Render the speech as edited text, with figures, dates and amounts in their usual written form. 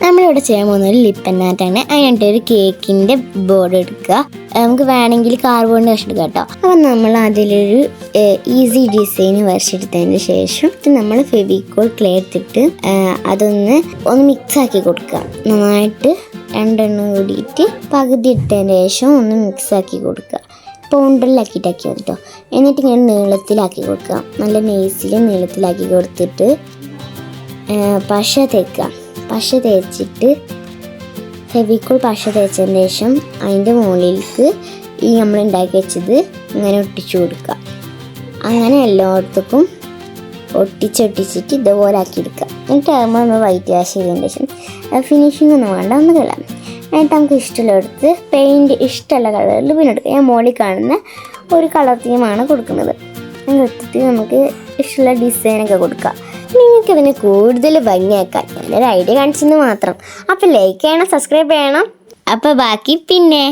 നമ്മളിവിടെ ചെയ്യാൻ പോകുന്നത് ലിപ്പ് പെൻ ആർട്ടാണ്. അതിനായിട്ട് ഒരു കേക്കിൻ്റെ ബോർഡ് എടുക്കുക. നമുക്ക് വേണമെങ്കിൽ കാർഡ്ബോർഡിൻ്റെ കഷ്ണം എടുക്കാം കേട്ടോ. അപ്പം നമ്മൾ അതിലൊരു ഈസി ഡിസൈൻ വരച്ചെടുത്തതിന് ശേഷം നമ്മൾ ഫെവിക്കോൾ ക്ലേ എടുത്തിട്ട് അതൊന്ന് മിക്സ് ആക്കി കൊടുക്കുക. നന്നായിട്ട് രണ്ടെണ്ണം കൂടിയിട്ട് പകുതി ഇട്ടതിന് ശേഷം ഒന്ന് മിക്സ് ആക്കി കൊടുക്കുക. പൗണ്ടറിലാക്കിയിട്ടാക്കി കേട്ടോ. എന്നിട്ട് ഇങ്ങനെ നീളത്തിലാക്കി കൊടുക്കുക. നല്ല നെയ്സിൽ നീളത്തിലാക്കി കൊടുത്തിട്ട് പശ തേക്കുക. പശ തേച്ചിട്ട് ഫെവിക്കോൾ പശ തേച്ചതിന് ശേഷം അതിൻ്റെ മുകളിലേക്ക് ഈ നമ്മൾ ഉണ്ടാക്കി വെച്ചത് ഇങ്ങനെ ഒട്ടിച്ചു കൊടുക്കുക. അങ്ങനെ എല്ലായിടത്തേക്കും ഒട്ടിച്ചിട്ട് ഇതുപോലെ ആക്കിയെടുക്കുക. എന്നിട്ട് ആകുമ്പോൾ നമ്മൾ വൈറ്റ് വാഷ് ചെയ്തതിന് ശേഷം ഫിനിഷിംഗ് ഒന്നും വേണ്ട, ഒന്ന് കളയാം. എന്നിട്ട് നമുക്ക് ഇഷ്ടമുള്ളടുത്ത് പെയിൻറ്റ് ഇഷ്ടമുള്ള കളറിൽ പിന്നെ എടുക്കുക. ഞാൻ മുകളിൽ കാണുന്ന ഒരു കളർ തീമാണ് കൊടുക്കുന്നത്. എടുത്തിട്ട് നമുക്ക് ഇഷ്ടമുള്ള ഡിസൈനൊക്കെ കൊടുക്കുക. നിങ്ങൾക്ക് ഇതിനെ കൂടുതൽ ഭംഗിയാക്കാൻ ഞാനൊരു ഐഡിയ കാണിച്ചെന്ന് മാത്രം. അപ്പോൾ ലൈക്ക് ചെയ്യണം, സബ്സ്ക്രൈബ് ചെയ്യണം. അപ്പോൾ ബാക്കി പിന്നെ